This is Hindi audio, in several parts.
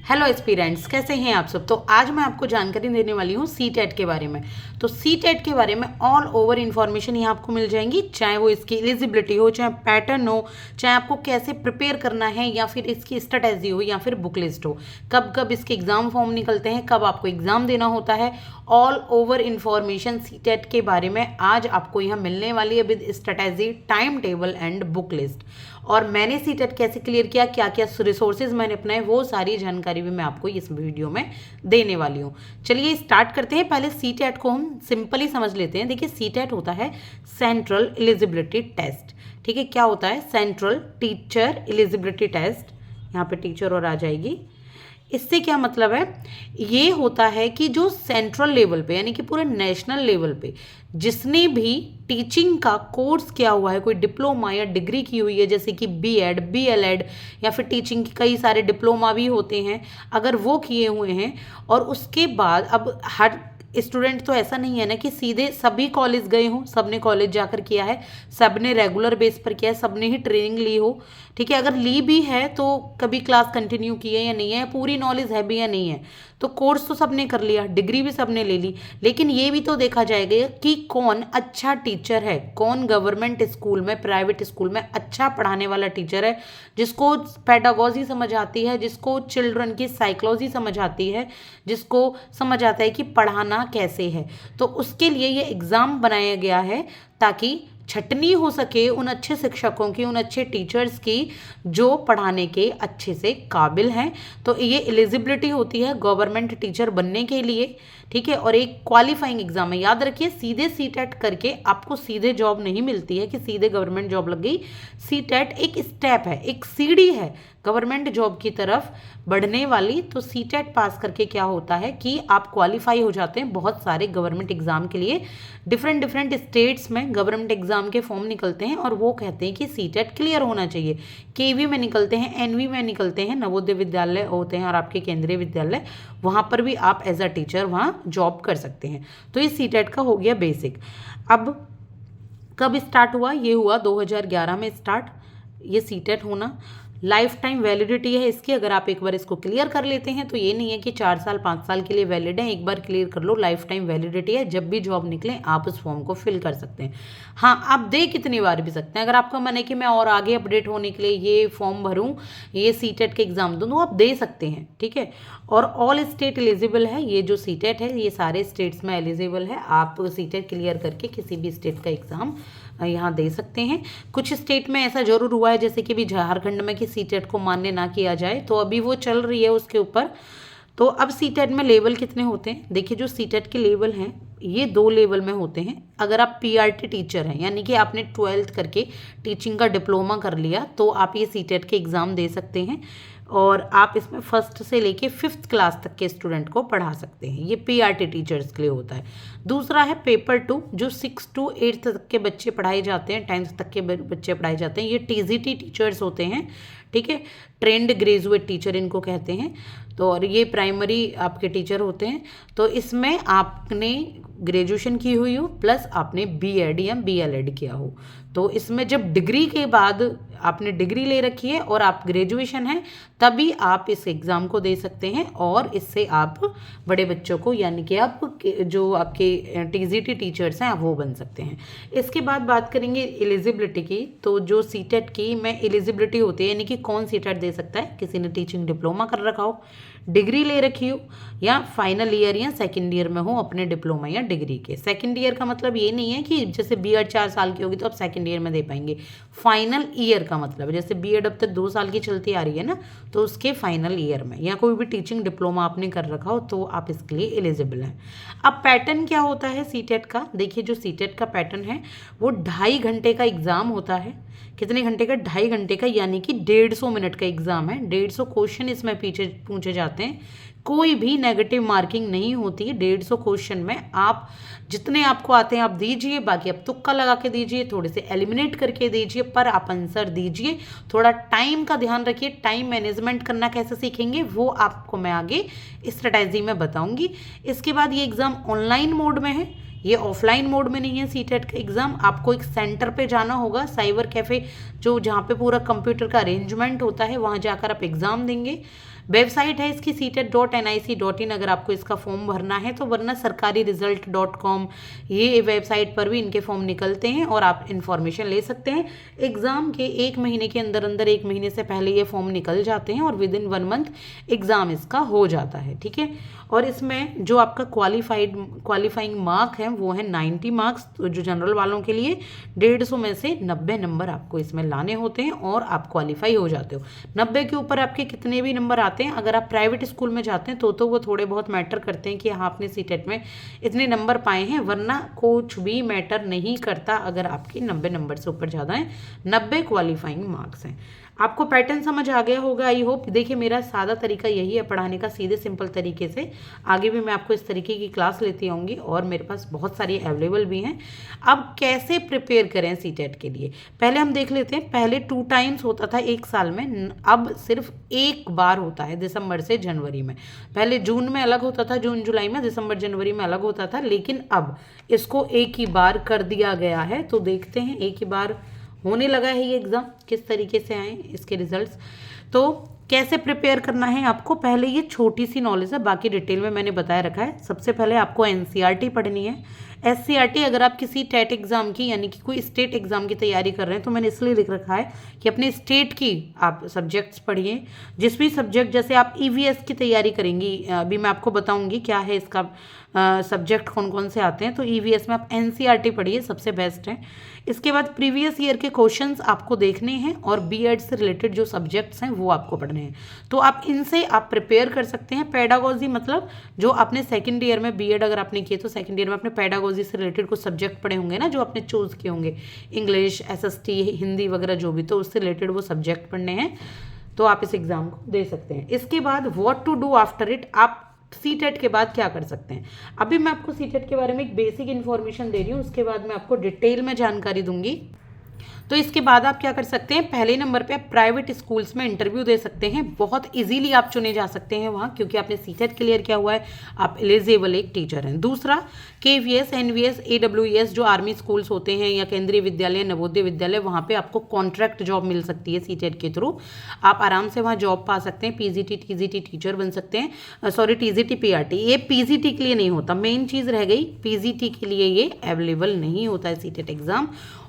हेलो एस्पिरेंट्स, कैसे हैं आप सब। तो आज मैं आपको जानकारी देने वाली हूँ सीटेट के बारे में। तो सीटेट के बारे में ऑल ओवर इन्फॉर्मेशन यहाँ आपको मिल जाएंगी, चाहे वो इसकी एलिजिबिलिटी हो, चाहे पैटर्न हो, चाहे आपको कैसे प्रिपेयर करना है, या फिर इसकी स्ट्रेटेजी हो, या फिर बुक लिस्ट हो, कब कब इसके एग्जाम फॉर्म निकलते हैं, कब आपको एग्जाम देना होता है। ऑल ओवर इन्फॉर्मेशन सीटेट के बारे में आज आपको यहाँ मिलने वाली है with strategy, time table and book list. और मैंने सीटेट कैसे क्लियर किया, क्या क्या रिसोर्सेज मैंने अपनाए, वो सारी जानकारी भी मैं आपको इस वीडियो में देने वाली हूँ। चलिए स्टार्ट करते हैं। पहले सीटेट को हम सिंपली समझ लेते हैं। देखिए सीटेट होता है सेंट्रल एलिजिबिलिटी टेस्ट। ठीक है, क्या होता है? Central teacher eligibility test. यहाँ पे टीचर और आ जाएगी। इससे क्या मतलब है? ये होता है कि जो सेंट्रल लेवल पे यानी कि पूरे नेशनल लेवल पे जिसने भी टीचिंग का कोर्स किया हुआ है, कोई डिप्लोमा या डिग्री की हुई है, जैसे कि बीएड, बीएलएड, या फिर टीचिंग के कई सारे डिप्लोमा भी होते हैं, अगर वो किए हुए हैं और उसके बाद अब हर स्टूडेंट तो ऐसा नहीं है ना कि सीधे सभी कॉलेज गए हों, सबने कॉलेज जाकर किया है, सबने रेगुलर बेस पर किया है, सबने ही ट्रेनिंग ली हो। ठीक है, अगर ली भी है तो कभी क्लास कंटिन्यू की है या नहीं है, पूरी नॉलेज है भी या नहीं है, तो कोर्स तो सबने कर लिया, डिग्री भी सबने ले ली, लेकिन ये भी तो देखा जाएगा कि कौन अच्छा टीचर है, कौन गवर्नमेंट स्कूल में, प्राइवेट स्कूल में अच्छा पढ़ाने वाला टीचर है, जिसको पेडागोजी समझ आती है, जिसको चिल्ड्रन की साइकोलॉजी समझ आती है, जिसको समझ आता है कि पढ़ाना कैसे है। तो उसके लिए ये एग्ज़ाम बनाया गया है ताकि छटनी हो सके उन अच्छे शिक्षकों की, उन अच्छे टीचर्स की जो पढ़ाने के अच्छे से काबिल हैं। तो ये एलिजिबिलिटी होती है गवर्नमेंट टीचर बनने के लिए। ठीक है, और एक क्वालिफाइंग एग्जाम है। याद रखिए, सीधे सीटेट करके आपको सीधे जॉब नहीं मिलती है कि सीधे गवर्नमेंट जॉब लग गई। सीटेट एक स्टेप है, एक सीढ़ी है गवर्नमेंट जॉब की तरफ बढ़ने वाली। तो सीटेट पास करके क्या होता है कि आप क्वालिफाई हो जाते हैं बहुत सारे गवर्नमेंट एग्जाम के लिए। डिफरेंट डिफरेंट स्टेट्स में गवर्नमेंट एग्जाम के फॉर्म निकलते हैं और वो कहते हैं कि सीटेट क्लियर होना चाहिए। केवी में निकलते हैं, एनवी में निकलते हैं, नवोदय विद्यालय होते हैं और आपके केंद्रीय विद्यालय, वहाँ पर भी आप एज अ टीचर वहाँ जॉब कर सकते हैं। तो ये सीटेट का हो गया बेसिक। अब कब स्टार्ट हुआ? ये हुआ 2011 में स्टार्ट, ये सीटेट होना। लाइफ टाइम वैलिडिटी है इसकी। अगर आप एक बार इसको क्लियर कर लेते हैं तो ये नहीं है कि 4 साल 5 साल के लिए वैलिड है, एक बार क्लियर कर लो, लाइफ टाइम वैलिडिटी है। जब भी जॉब निकले आप उस फॉर्म को फिल कर सकते हैं। हाँ, आप दे कितनी बार भी सकते हैं। अगर आपका मन है कि मैं और आगे अपडेट होने के लिए ये फॉर्म भरूँ, ये सीटेट के एग्जाम दूँ, तो आप दे सकते हैं। ठीक है, और ऑल स्टेट एलिजिबल है। ये जो सीटेट है ये सारे स्टेट्स में एलिजिबल है। आप सीटेट क्लियर करके किसी भी स्टेट का एग्ज़ाम यहाँ दे सकते हैं। कुछ स्टेट में ऐसा जरूर हुआ है, जैसे कि भी झारखंड में कि सीटेट को मान्य ना किया जाए, तो अभी वो चल रही है उसके ऊपर। तो अब सीटेट में लेवल कितने होते हैं? देखिए, जो सीटेट के लेवल हैं ये 2 लेवल में होते हैं। अगर आप पीआरटी टीचर हैं, यानी कि आपने 12th करके टीचिंग का डिप्लोमा कर लिया, तो आप ये सीटेट के एग्ज़ाम दे सकते हैं और आप इसमें 1st से लेके 5th क्लास तक के स्टूडेंट को पढ़ा सकते हैं। ये पीआरटी टीचर्स के लिए होता है। दूसरा है पेपर 2, जो 6 to 8 तक के बच्चे पढ़ाए जाते हैं, 10th तक के बच्चे पढ़ाए जाते हैं। ये टीजीटी टीचर्स होते हैं। ठीक है, ट्रेंड ग्रेजुएट टीचर इनको कहते हैं। तो और ये प्राइमरी आपके टीचर होते हैं। तो इसमें आपने ग्रेजुएशन की हुई हो प्लस आपने बीएड या बीएलएड किया हो। तो इसमें जब डिग्री के बाद आपने डिग्री ले रखी है और आप ग्रेजुएशन है, तभी आप इस एग्ज़ाम को दे सकते हैं और इससे आप बड़े बच्चों को, यानी कि आप जो आपके टीजीटी टीचर्स हैं, आप वो बन सकते हैं। इसके बाद बात करेंगे एलिजिबिलिटी की। तो जो सीटेट की में एलिजिबिलिटी होती है, यानी कि कौन सीटेट दे सकता है? किसी ने टीचिंग डिप्लोमा कर रखा हो, डिग्री ले रखी हो, या फाइनल ईयर या सेकेंड ईयर में हो अपने डिप्लोमा या डिग्री के। सेकेंड ईयर का मतलब ये नहीं है कि जैसे बीएड 4 साल की होगी तो आप सेकेंड ईयर में दे पाएंगे। फाइनल ईयर का मतलब है जैसे बीएड अब तक 2 साल की चलती आ रही है ना, तो उसके फाइनल ईयर में, या कोई भी टीचिंग डिप्लोमा आपने कर रखा हो, तो आप इसके लिए एलिजिबल हैं। अब पैटर्न क्या होता है सीटेट का? देखिए, जो सीटेट का पैटर्न है वो 2.5 घंटे का एग्ज़ाम होता है। कितने घंटे का? 2.5 घंटे का, यानी कि 150 मिनट का एग्जाम है। 150 क्वेश्चन इसमें पीछे पूछे जाते हैं। कोई भी नेगेटिव मार्किंग नहीं होती है 150 क्वेश्चन में। आप जितने आपको आते हैं आप दीजिए, बाकी आप तुक्का लगा के दीजिए, थोड़े से एलिमिनेट करके दीजिए, पर आप आंसर दीजिए। थोड़ा टाइम का ध्यान रखिए, टाइम मैनेजमेंट करना कैसे सीखेंगे वो आपको मैं आगे स्ट्रेटजी में बताऊंगी। इसके बाद ये एग्ज़ाम ऑनलाइन मोड में है, ये ऑफलाइन मोड में नहीं है। सीटेट का एग्ज़ाम आपको एक सेंटर पे जाना होगा, साइबर कैफ़े, जो जहाँ पे पूरा कंप्यूटर का अरेंजमेंट होता है, वहाँ जाकर आप एग्ज़ाम देंगे। वेबसाइट है इसकी ctet.nic.in, अगर आपको इसका फॉर्म भरना है तो, वरना sarkariresult.com ये वेबसाइट पर भी इनके फॉर्म निकलते हैं और आप इन्फॉर्मेशन ले सकते हैं। एग्ज़ाम के 1 महीने के अंदर अंदर, 1 महीने से पहले ये फॉर्म निकल जाते हैं और विदिन 1 मंथ एग्ज़ाम इसका हो जाता है, ठीक है। और इसमें जो आपका क्वालिफाइंग मार्क है वो है 90 मार्क्स, तो जो जनरल वालों के लिए 150 में से 90 नंबर आपको इसमें लाने होते हैं और आप क्वालिफाई हो जाते हो। 90 के ऊपर आपके कितने भी नंबर आते हैं, अगर आप प्राइवेट स्कूल में जाते हैं तो वो थोड़े बहुत मैटर करते हैं कि हाँ आपने सीटेट में इतने नंबर पाए हैं, वरना कुछ भी मैटर नहीं करता अगर आपके 90 नंबर से ऊपर ज़्यादा हैं। 90 क्वालिफाइंग मार्क्स हैं। आपको पैटर्न समझ आ गया होगा, आई होप। देखिए मेरा सादा तरीका यही है पढ़ाने का, सीधे सिंपल तरीके से। आगे भी मैं आपको इस तरीके की क्लास लेती आऊँगी और मेरे पास बहुत सारी अवेलेबल भी हैं। अब कैसे प्रिपेयर करें सीटेट के लिए, पहले हम देख लेते हैं। पहले 2 टाइम्स होता था 1 साल में, अब सिर्फ 1 बार होता है, दिसंबर से जनवरी में। पहले जून में अलग होता था, जून जुलाई में, दिसंबर जनवरी में अलग होता था, लेकिन अब इसको 1 ही बार कर दिया गया है। तो देखते हैं 1 ही बार होने लगा है ये एग्ज़ाम, किस तरीके से आए इसके रिजल्ट्स। तो कैसे प्रिपेयर करना है आपको, पहले ये छोटी सी नॉलेज है, बाकी डिटेल में मैंने बताया रखा है। सबसे पहले आपको एनसीईआरटी पढ़नी है। एससीईआरटी अगर आप किसी टेट एग्ज़ाम की, यानी कि कोई स्टेट एग्ज़ाम की तैयारी कर रहे हैं, तो मैंने इसलिए लिख रखा है कि अपने स्टेट की आप सब्जेक्ट्स पढ़िए। जिस भी सब्जेक्ट, जैसे आप ईवीएस की तैयारी करेंगी, अभी मैं आपको बताऊंगी क्या है इसका सब्जेक्ट, कौन कौन से आते हैं। तो ईवीएस में आप एनसीईआरटी पढ़िए, सबसे बेस्ट है। इसके बाद प्रीवियस ईयर के क्वेश्चंस आपको देखने हैं और बीएड से रिलेटेड जो सब्जेक्ट्स हैं वो आपको पढ़ने हैं। तो आप इनसे आप प्रिपेयर कर सकते हैं। पेडागोजी मतलब जो आपने सेकंड ईयर में बीएड अगर आपने किए तो सेकंड ईयर में आपने पेडागोजी से रिलेटेड कुछ सब्जेक्ट पढ़े होंगे ना, जो आपने चूज़ किए होंगे, इंग्लिश, एसएसटी, हिंदी वगैरह जो भी, तो उससे रिलेटेड वो सब्जेक्ट पढ़ने हैं। तो आप इस एग्ज़ाम को दे सकते हैं। इसके बाद what to do after it, आप सीटेट के बाद क्या कर सकते हैं। अभी मैं आपको सीटेट के बारे में एक बेसिक इन्फॉर्मेशन दे रही हूँ, उसके बाद मैं आपको डिटेल में जानकारी दूंगी। तो इसके बाद आप क्या कर सकते हैं, पहले नंबर पे आप प्राइवेट स्कूल्स में इंटरव्यू दे सकते हैं। बहुत इजीली आप चुने जा सकते हैं वहाँ, क्योंकि आपने सीटेट क्लियर किया हुआ है, आप एलिजिबल एक टीचर हैं। दूसरा, केवीएस, एनवीएस, एडब्ल्यूईएस जो आर्मी स्कूल्स होते हैं या केंद्रीय विद्यालय, नवोदय विद्यालय, वहाँ पे आपको कॉन्ट्रैक्ट जॉब मिल सकती है सीटेट के थ्रू। आप आराम से वहाँ जॉब पा सकते हैं, पीजीटी, टीजीटी टीचर बन सकते हैं। सॉरी, टीजीटी, पीआरटी, ये पीजीटी के लिए नहीं होता। मेन चीज़ रह गई, पीजीटी के लिए ये अवेलेबल नहीं होता है सीटेट एग्ज़ाम।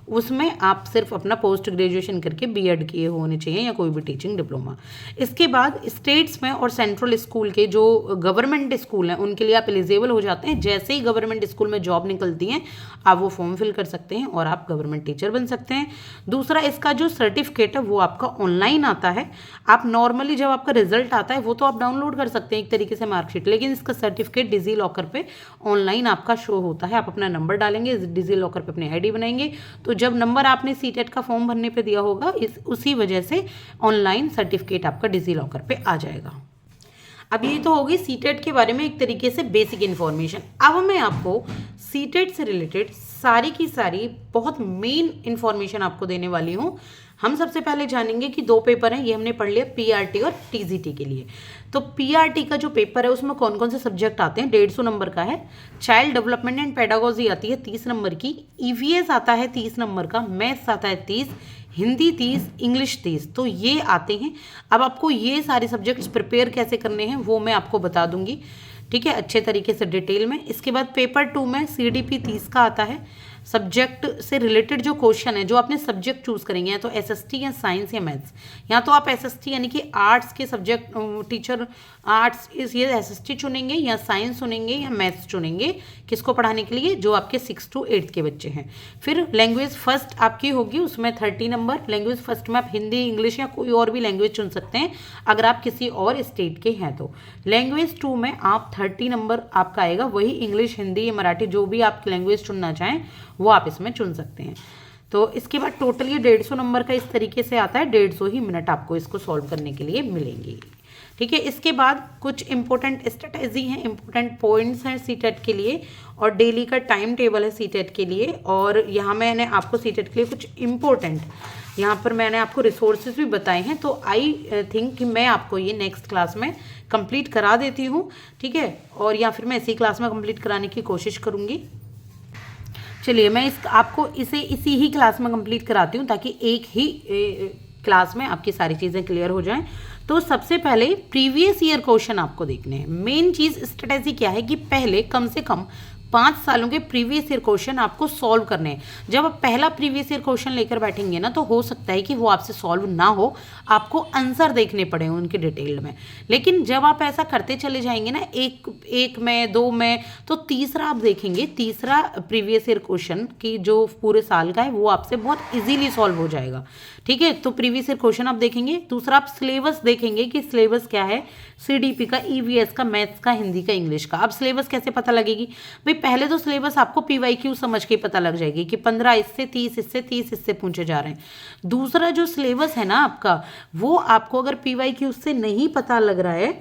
उसमें आप सिर्फ अपना पोस्ट ग्रेजुएशन करके बीएड किए होने चाहिए या कोई भी टीचिंग डिप्लोमा। इसके बाद स्टेट्स में और सेंट्रल स्कूल के जो गवर्नमेंट स्कूल हैं उनके लिए आप एलिजिबल हो जाते हैं। जैसे ही गवर्नमेंट स्कूल में जॉब निकलती हैं आप वो फॉर्म फिल कर सकते हैं और आप गवर्नमेंट टीचर बन सकते हैं। दूसरा, इसका जो सर्टिफिकेट है वो आपका ऑनलाइन आता है। आप नॉर्मली जब आपका रिजल्ट आता है वो तो आप डाउनलोड कर सकते हैं एक तरीके से मार्कशीट, लेकिन इसका सर्टिफिकेट डिजी लॉकर पे ऑनलाइन आपका शो होता है। आप अपना नंबर डालेंगे, डिजी लॉकर पे अपनी आईडी बनाएंगे, तो जब नंबर आपने सीटेट का फॉर्म भरने पे दिया होगा उसी वजह से ऑनलाइन सर्टिफिकेट आपका डिजी लॉकर पे आ जाएगा। अब ये तो होगी सीटेट के बारे में एक तरीके से बेसिक इन्फॉर्मेशन। अब मैं आपको सीटेट से रिलेटेड सारी की सारी बहुत मेन इन्फॉर्मेशन आपको देने वाली हूँ। हम सबसे पहले जानेंगे कि 2 पेपर हैं, ये हमने पढ़ लिया, पीआरटी और टीजीटी के लिए। तो पीआरटी का जो पेपर है उसमें कौन कौन से सब्जेक्ट आते हैं, 150 नंबर का है। चाइल्ड डेवलपमेंट एंड पेडागोजी आती है 30 नंबर की, ईवीएस आता है 30 नंबर का, मैथ्स आता है 30, हिंदी 30, इंग्लिश 30। तो ये आते हैं। अब आपको ये सारे सब्जेक्ट्स प्रिपेयर कैसे करने हैं वो मैं आपको बता दूंगी, ठीक है, अच्छे तरीके से डिटेल में। इसके बाद पेपर 2 में सीडीपी 30 का आता है। सब्जेक्ट से रिलेटेड जो क्वेश्चन है, जो आपने सब्जेक्ट चूज करेंगे, या तो एसएसटी या साइंस या मैथ्स, या तो आप एसएसटी यानी कि आर्ट्स के सब्जेक्ट टीचर आर्ट्स ये एसएसटी चुनेंगे या साइंस चुनेंगे या मैथ्स चुनेंगे, किसको पढ़ाने के लिए, जो आपके 6 to 8 के बच्चे हैं। फिर लैंग्वेज फर्स्ट आपकी होगी, उसमें 30 नंबर। लैंग्वेज फर्स्ट में आप हिंदी, इंग्लिश या कोई और भी लैंग्वेज चुन सकते हैं अगर आप किसी और स्टेट के हैं तो। लैंग्वेज 2 में आप 30 नंबर आपका आएगा, वही इंग्लिश, हिंदी या मराठी जो भी आप लैंग्वेज चुनना चाहें वो आप इसमें चुन सकते हैं। तो इसके बाद टोटल ये 150 नंबर का इस तरीके से आता है, 150 ही मिनट आपको इसको सॉल्व करने के लिए मिलेंगी, ठीक है। इसके बाद कुछ इंपॉर्टेंट स्ट्रेटेजी हैं, इंपॉर्टेंट पॉइंट्स हैं सीटेट के लिए, और डेली का टाइम टेबल है सीटेट के लिए। और यहाँ मैंने आपको सीटेट के लिए कुछ इंपॉर्टेंट यहाँ पर मैंने आपको रिसोर्सेज भी बताए हैं। तो आई थिंक कि मैं आपको ये नेक्स्ट क्लास में कंप्लीट करा देती हूँ, ठीक है, और या फिर मैं इसी क्लास में कंप्लीट कराने की कोशिश करूँगी। चलिए मैं आपको इसी ही क्लास में कंप्लीट कराती हूँ ताकि एक ही क्लास में आपकी सारी चीज़ें क्लियर हो जाएं। तो सबसे पहले प्रीवियस ईयर क्वेश्चन आपको देखने हैं। मेन चीज़ स्ट्रेटेजी क्या है कि पहले कम से कम 5 सालों के प्रीवियस ईयर क्वेश्चन आपको सॉल्व करने हैं। जब आप पहला प्रीवियस ईयर क्वेश्चन लेकर बैठेंगे ना, तो हो सकता है कि वो आपसे सॉल्व ना हो, आपको आंसर देखने पड़े उनके डिटेल में। लेकिन जब आप ऐसा करते चले जाएंगे ना, एक में, 2 में, तो तीसरा आप देखेंगे, तीसरा प्रीवियस ईयर क्वेश्चन की जो पूरे साल का है वो आपसे बहुत इजीली सॉल्व हो जाएगा। ठीक है, तो प्रीवियस ईयर क्वेश्चन आप देखेंगे। दूसरा आप सिलेबस देखेंगे कि सिलेबस क्या है, सीडीपी का, ईवीएस का, मैथ्स का, हिंदी का, इंग्लिश का। अब सिलेबस कैसे पता लगेगी भाई? पहले तो सिलेबस आपको पीवाईक्यू समझ के पता लग जाएगी कि 15 इससे, 30 इससे, 30 इससे पूछे जा रहे हैं। दूसरा जो सिलेबस है ना आपका, वो आपको अगर पीवाईक्यू से नहीं पता लग रहा है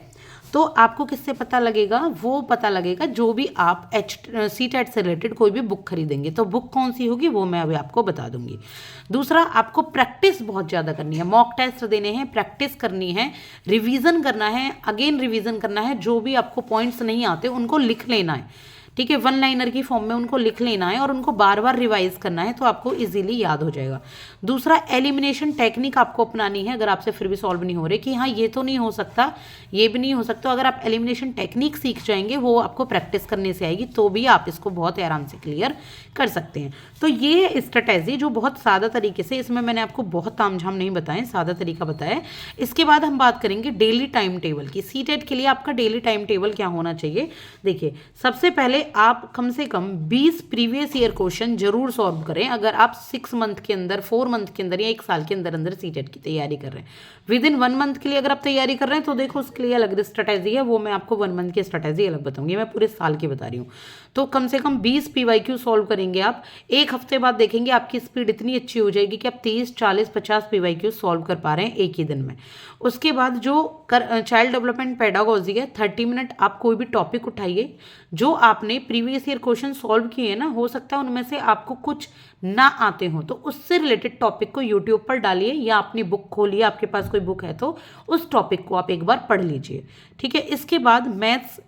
तो आपको किससे पता लगेगा? वो पता लगेगा जो भी आप सीटेट से रिलेटेड कोई भी बुक खरीदेंगे। तो बुक कौन सी होगी वो मैं अभी आपको बता दूंगी। दूसरा, आपको प्रैक्टिस बहुत ज़्यादा करनी है, मॉक टेस्ट देने हैं, प्रैक्टिस करनी है, रिवीजन करना है, अगेन रिवीजन करना है। जो भी आपको पॉइंट्स नहीं आते उनको लिख लेना है। ठीक है, 1 लाइनर की फॉर्म में उनको लिख लेना है और उनको बार बार रिवाइज करना है, तो आपको इजीली याद हो जाएगा। दूसरा, एलिमिनेशन टेक्निक आपको अपनानी है। अगर आपसे फिर भी सॉल्व नहीं हो रहे कि हाँ ये तो नहीं हो सकता, ये भी नहीं हो सकता, अगर आप एलिमिनेशन टेक्निक सीख जाएंगे, वो आपको प्रैक्टिस करने से आएगी, तो भी आप इसको बहुत आराम से क्लियर कर सकते हैं। तो ये स्ट्रेटेजी जो बहुत सादा तरीके से, इसमें मैंने आपको बहुत तामझाम नहीं बताए, सादा तरीका बताया। इसके बाद हम बात करेंगे डेली टाइम टेबल की। सीटेट के लिए आपका डेली टाइम टेबल क्या होना चाहिए? देखिए, सबसे पहले आप कम से कम 20 प्रीवियस ईयर क्वेश्चन जरूर सॉल्व करें। अगर आप 6 मंथ के अंदर, 4 मंथ के अंदर या 1 साल के अंदर अंदर सीटेट की तैयारी कर रहे हैं, विद इन 1 मंथ के लिए अगर आप तैयारी कर रहे हैं तो देखो उसके लिए अलग स्ट्रेटेजी है, वो मैं आपको 1 मंथ की स्ट्रेटेजी अलग बताऊंगी, मैं पूरे साल की बता रही हूँ। तो कम से कम 20 पीवाईक्यू सॉल्व करेंगे आप। 1 हफ्ते बाद देखेंगे आपकी स्पीड इतनी अच्छी हो जाएगी कि आप 30, 40, 50 पीवाईक्यू सॉल्व कर पा रहे हैं एक ही दिन में। उसके बाद जो चाइल्ड डेवलपमेंट पेडागोजी है, 30 मिनट आप कोई भी टॉपिक उठाइए जो आपने प्रीवियस ईयर क्वेश्चन सॉल्व किए हैं ना, हो सकता है उनमें से आपको कुछ ना आते हो, तो उससे रिलेटेड टॉपिक को यूट्यूब पर डालिए या अपनी बुक खोलिए, आपके पास कोई बुक है तो उस टॉपिक को आप एक बार पढ़ लीजिए। ठीक है, इसके बाद मैथ्स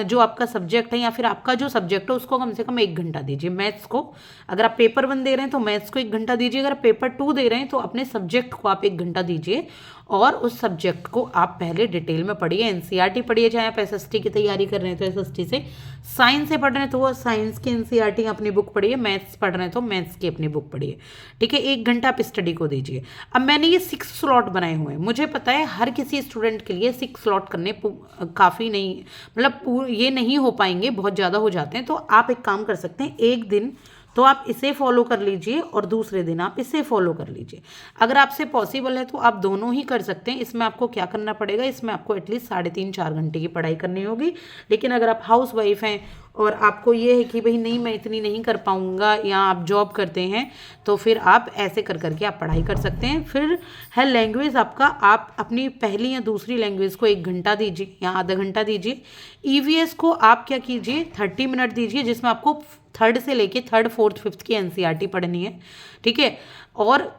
जो आपका सब्जेक्ट है या फिर आपका जो सब्जेक्ट है उसको कम से कम 1 घंटा दीजिए। मैथ्स को अगर आप पेपर 1 दे रहे हैं तो मैथ्स को 1 घंटा दीजिए, अगर पेपर 2 दे रहे हैं तो अपने सब्जेक्ट को आप 1 घंटा दीजिए और उस सब्जेक्ट को आप पहले डिटेल में पढ़िए। एनसीईआरटी पढ़िए, चाहे आप एसएसटी की तैयारी कर रहे हैं तो एसएसटी से, साइंस से पढ़ रहे हैं तो वो साइंस की एनसीईआरटी अपनी बुक पढ़िए, मैथ्स पढ़ रहे हैं तो मैथ्स की अपनी बुक पढ़िए। ठीक है, 1 घंटा आप स्टडी को दीजिए। अब मैंने ये 6 स्लॉट बनाए हुए हैं, मुझे पता है हर किसी स्टूडेंट के लिए 6 स्लॉट करने काफ़ी नहीं, मतलब ये नहीं हो पाएंगे, बहुत ज़्यादा हो जाते हैं। तो आप एक काम कर सकते हैं, एक दिन तो आप इसे फॉलो कर लीजिए और दूसरे दिन आप इसे फॉलो कर लीजिए। अगर आपसे पॉसिबल है तो आप दोनों ही कर सकते हैं। इसमें आपको क्या करना पड़ेगा, इसमें आपको एटलीस्ट 3.5-4 घंटे की पढ़ाई करनी होगी। लेकिन अगर आप हाउस वाइफ हैं और आपको ये है कि भाई नहीं मैं इतनी नहीं कर पाऊँगा, या आप जॉब करते हैं, तो फिर आप ऐसे कर करके आप पढ़ाई कर सकते हैं। फिर है लैंग्वेज आपका, आप अपनी पहली या दूसरी लैंग्वेज को 1 घंटा दीजिए या आधा घंटा दीजिए। ईवीएस को आप क्या कीजिए, 30 मिनट दीजिए, जिसमें आपको 3rd से लेके 3rd, 4th, 5th की एनसीईआरटी पढ़नी है। ठीक है, और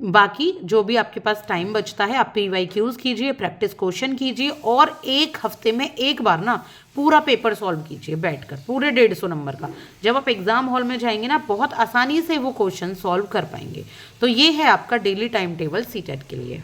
बाकी जो भी आपके पास टाइम बचता है आप पीवाईक्यूज कीजिए, प्रैक्टिस क्वेश्चन कीजिए और 1 हफ्ते में एक बार ना पूरा पेपर सॉल्व कीजिए बैठकर, पूरे 150 नंबर का। जब आप एग्जाम हॉल में जाएंगे ना, बहुत आसानी से वो क्वेश्चन सॉल्व कर पाएंगे। तो ये है आपका डेली टाइम टेबल सीटेट के लिए।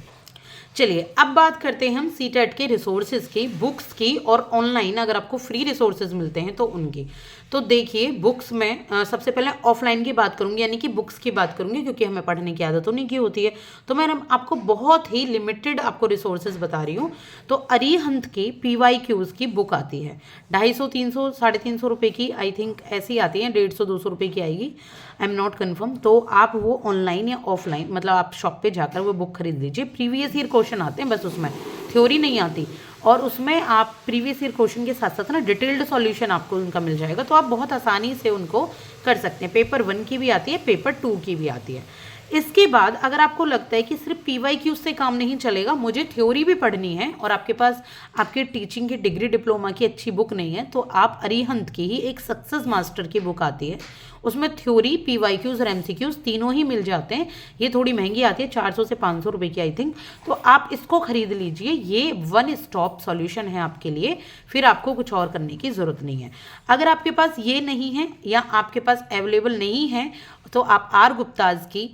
चलिए अब बात करते हैं हम सीटेट के रिसोर्सेज की, बुक्स की और ऑनलाइन अगर आपको फ्री रिसोर्सेज मिलते हैं तो उनकी। तो देखिए बुक्स में सबसे पहले ऑफलाइन की बात करूंगी, यानी कि बुक्स की बात करूंगी, क्योंकि हमें पढ़ने की आदत उन्हीं की होती है। तो मैं आपको बहुत ही लिमिटेड आपको रिसोर्सेज बता रही हूँ। तो अरिहंत की पीवाईक्यूज की बुक आती है 250, 300, 350 रुपये की, आई थिंक ऐसी आती है, 150, 200 रुपये की आएगी, आई एम नॉट कन्फर्म। तो आप वो ऑनलाइन या ऑफलाइन, मतलब आप शॉप पे जाकर वो बुक खरीद लीजिए। प्रीवियस ईयर क्वेश्चन आते हैं बस, उसमें थ्योरी नहीं आती, और उसमें आप प्रीवियस ईयर क्वेश्चन के साथ साथ ना डिटेल्ड सॉल्यूशन आपको उनका मिल जाएगा, तो आप बहुत आसानी से उनको कर सकते हैं। पेपर 1 की भी आती है, पेपर 2 की भी आती है। इसके बाद अगर आपको लगता है कि सिर्फ पीवाईक्यू से काम नहीं चलेगा, मुझे थ्योरी भी पढ़नी है और आपके पास आपके टीचिंग की डिग्री डिप्लोमा की अच्छी बुक नहीं है, तो आप अरिहंत की ही एक सक्सेस मास्टर की बुक आती है, उसमें थ्योरी, पीवाईक्यूज और एमसीक्यूज तीनों ही मिल जाते हैं। ये थोड़ी महंगी आती है, 400 से 500 रुपये की आई थिंक। तो आप इसको खरीद लीजिए, ये 1 स्टॉप सॉल्यूशन है आपके लिए, फिर आपको कुछ और करने की ज़रूरत नहीं है। अगर आपके पास ये नहीं है या आपके पास अवेलेबल नहीं है, तो आप आर गुप्ताज की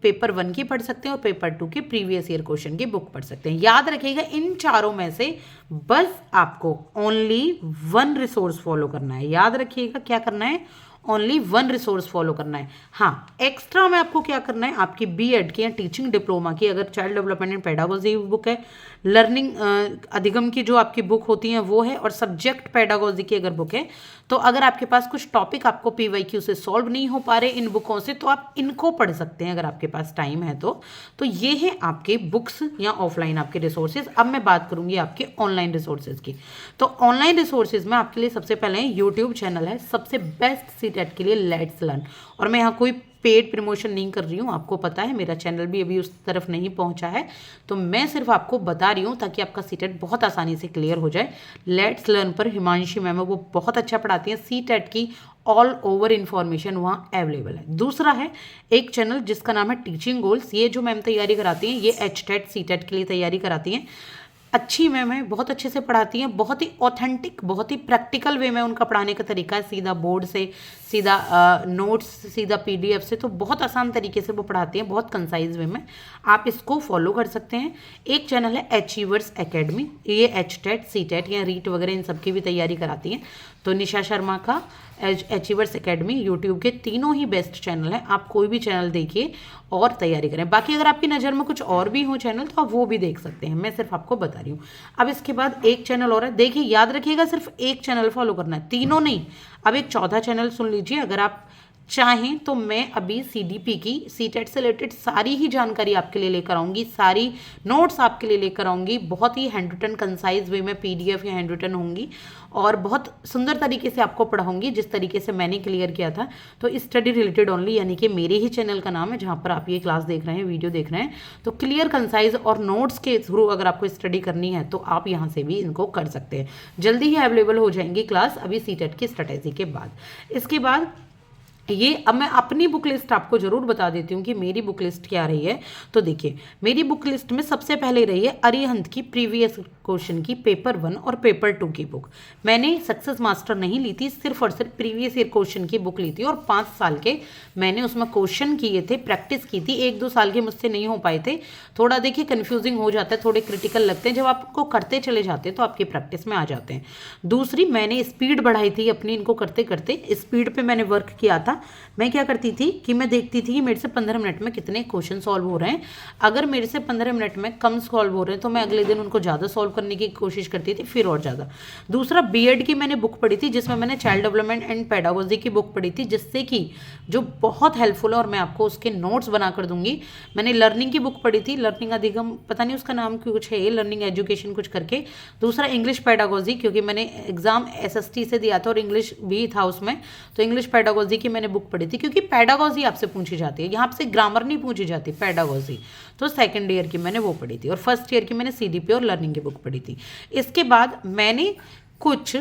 पेपर 1 की पढ़ सकते हैं और पेपर 2 के प्रीवियस ईयर क्वेश्चन की बुक पढ़ सकते हैं। याद रखिएगा इन चारों में से बस आपको ओनली 1 रिसोर्स फॉलो करना है। याद रखिएगा क्या करना है, ओनली 1 रिसोर्स फॉलो करना है। हाँ, एक्स्ट्रा में आपको क्या करना है, आपकी बीएड की या टीचिंग डिप्लोमा की अगर child development and pedagogy book है, लर्निंग अधिगम की जो आपकी बुक होती है वो है, और सब्जेक्ट पेडागोजी की अगर बुक है, तो अगर आपके पास कुछ टॉपिक आपको पीवाईक्यू से सॉल्व नहीं हो पा रहे इन बुकों से, तो आप इनको पढ़ सकते हैं अगर आपके पास टाइम है तो ये है आपके बुक्स या ऑफलाइन आपके रिसोर्सेज। अब मैं बात करूंगी आपके ऑनलाइन रिसोर्सेज की। तो ऑनलाइन रिसोर्सेज में आपके लिए सबसे पहले यूट्यूब चैनल है सबसे बेस्ट सीटेट के लिए, लेट्स लर्न। और मैं यहाँ कोई पेड प्रमोशन नहीं कर रही हूँ, आपको पता है मेरा चैनल भी अभी उस तरफ नहीं पहुँचा है, तो मैं सिर्फ आपको बता रही हूँ ताकि आपका सीटेट बहुत आसानी से क्लियर हो जाए। लेट्स लर्न पर हिमांशी मैम है, वो बहुत अच्छा पढ़ाती हैं। सीटेट की ऑल ओवर इन्फॉर्मेशन वहाँ अवेलेबल है। दूसरा है एक चैनल जिसका नाम है टीचिंग गोल्स। ये जो मैम तैयारी कराती हैं ये एचटेट सीटेट के लिए तैयारी कराती हैं। अच्छी मैम है, बहुत अच्छे से पढ़ाती हैं, बहुत ही ऑथेंटिक, बहुत ही प्रैक्टिकल वे में उनका पढ़ाने का तरीका है, सीधा बोर्ड से, सीधा नोट्स, सीधा पीडीएफ से, तो बहुत आसान तरीके से वो पढ़ाती हैं, बहुत कंसाइज वे में। आप इसको फॉलो कर सकते हैं। एक चैनल है अचीवर्स एकेडमी, ये एचटेट सीटेट या रीट वगैरह इन सब की भी तैयारी कराती हैं। तो निशा शर्मा का अचीवर्स एकेडमी यूट्यूब के तीनों ही बेस्ट चैनल है, आप कोई भी चैनल देखिए और तैयारी करें। बाकी अगर आपकी नज़र में कुछ और भी हो चैनल तो आप वो भी देख सकते हैं, मैं सिर्फ आपको बता रही हूँ। अब इसके बाद एक चैनल और है, देखिए याद रखिएगा सिर्फ एक चैनल फॉलो करना है, तीनों नहीं। अब एक चौथा चैनल सुन लीजिए, अगर आप चाहें तो मैं अभी सीडीपी की सीटेट से रिलेटेड सारी ही जानकारी आपके लिए लेकर आऊँगी, सारी नोट्स आपके लिए लेकर आऊँगी, बहुत ही हैंड रिटन कंसाइज वे में पीडीएफ या हैंड रिटन होंगी और बहुत सुंदर तरीके से आपको पढ़ाऊंगी जिस तरीके से मैंने क्लियर किया था। तो स्टडी रिलेटेड ओनली, यानी कि मेरे ही चैनल का नाम है जहाँ पर आप ये क्लास देख रहे हैं, वीडियो देख रहे हैं, तो क्लियर कंसाइज और नोट्स के थ्रू अगर आपको स्टडी करनी है तो आप यहाँ से भी इनको कर सकते हैं। जल्दी ही अवेलेबल हो जाएंगी क्लास अभी सीटेट की स्ट्रेटेजी के बाद। इसके बाद ये अब मैं अपनी बुक लिस्ट आपको जरूर बता देती हूँ कि मेरी बुक लिस्ट क्या रही है। तो देखिए मेरी बुक लिस्ट में सबसे पहले रही है अरिहंत की प्रीवियस क्वेश्चन की पेपर 1 और पेपर 2 की बुक। मैंने सक्सेस मास्टर नहीं ली थी, सिर्फ और सिर्फ प्रीवियस ईयर क्वेश्चन की बुक ली थी और 5 साल के मैंने उसमें क्वेश्चन किए थे, प्रैक्टिस की थी। 1-2 साल के मुझसे नहीं हो पाए थे, थोड़ा देखिए कन्फ्यूजिंग हो जाता है, थोड़े क्रिटिकल लगते हैं, जब आपको करते चले जाते हैं तो आपकी प्रैक्टिस में आ जाते हैं। दूसरी, मैंने स्पीड बढ़ाई थी अपनी, इनको करते करते स्पीड पर मैंने वर्क किया था। मैं क्या करती थी कि मैं देखती थी कि मेरे से 15 मिनट में कितने क्वेश्चन सॉल्व हो रहे हैं। अगर मेरे से 15 मिनट में कम सॉल्व हो रहे हैं तो मैं अगले दिन उनको ज़्यादा सॉल्व करने की कोशिश करती थी, फिर और ज़्यादा। दूसरा, बीएड की मैंने बुक पढ़ी थी जिसमें मैंने चाइल्ड डेवलपमेंट एंड पेडागोजी की बुक पढ़ी थी, जिससे कि जो बहुत हेल्पफुल है और मैं आपको उसके नोट्स बना कर दूंगी। मैंने लर्निंग की बुक पढ़ी थी, लर्निंग अधिगम, पता नहीं उसका नाम कुछ है, लर्निंग एजुकेशन कुछ करके। दूसरा, इंग्लिश पेडागोजी, क्योंकि मैंने एग्जाम एसएसटी से दिया था और इंग्लिश भी था उसमें, तो इंग्लिश पेडागोजी की मैंने बुक पढ़ी थी, क्योंकि पेडागोजी आपसे पूछी जाती है, यहाँ से ग्रामर नहीं पूछी जाती, पेडागोजी। तो सेकंड ईयर की मैंने वो पढ़ी थी और फर्स्ट ईयर की मैंने सीडीपी और लर्निंग की बुक पढ़ी थी। इसके बाद मैंने कुछ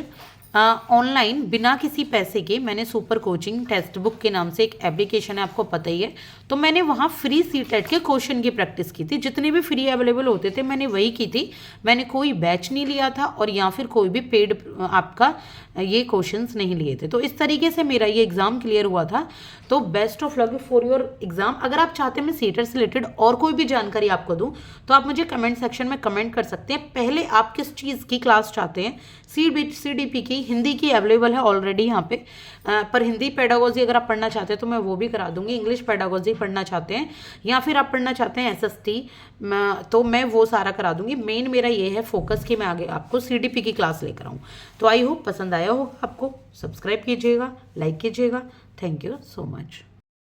ऑनलाइन बिना किसी पैसे के, मैंने सुपर कोचिंग टेक्स्ट बुक के नाम से एक एप्लीकेशन है, आपको पता ही है, तो मैंने वहाँ फ्री सीटेट के क्वेश्चन की प्रैक्टिस की थी। जितने भी फ्री अवेलेबल होते थे मैंने वही की थी, मैंने कोई बैच नहीं लिया था और या फिर कोई भी पेड आपका ये क्वेश्चंस नहीं लिए थे। तो इस तरीके से मेरा ये एग्ज़ाम क्लियर हुआ था। तो best of luck for your exam. अगर आप चाहते हैं मैं सीटेट से रिलेटेड और कोई भी जानकारी आपको दूं तो आप मुझे कमेंट सेक्शन में कमेंट कर सकते हैं। पहले आप किस चीज़ की क्लास चाहते हैं? सीडीपी की, हिंदी की अवेलेबल है ऑलरेडी यहाँ पे, पर हिंदी पेडागोजी अगर आप पढ़ना चाहते हैं तो मैं वो भी करा दूंगी। इंग्लिश पेडागोजी पढ़ना चाहते हैं या फिर आप पढ़ना चाहते हैं एसएसटी, तो मैं वो सारा करा दूंगी। मेन मेरा ये है फोकस कि मैं आगे आपको सीडीपी की क्लास लेकर आऊँ। तो आई होप पसंद आया होगा आपको। सब्सक्राइब कीजिएगा, लाइक कीजिएगा। Thank you so much.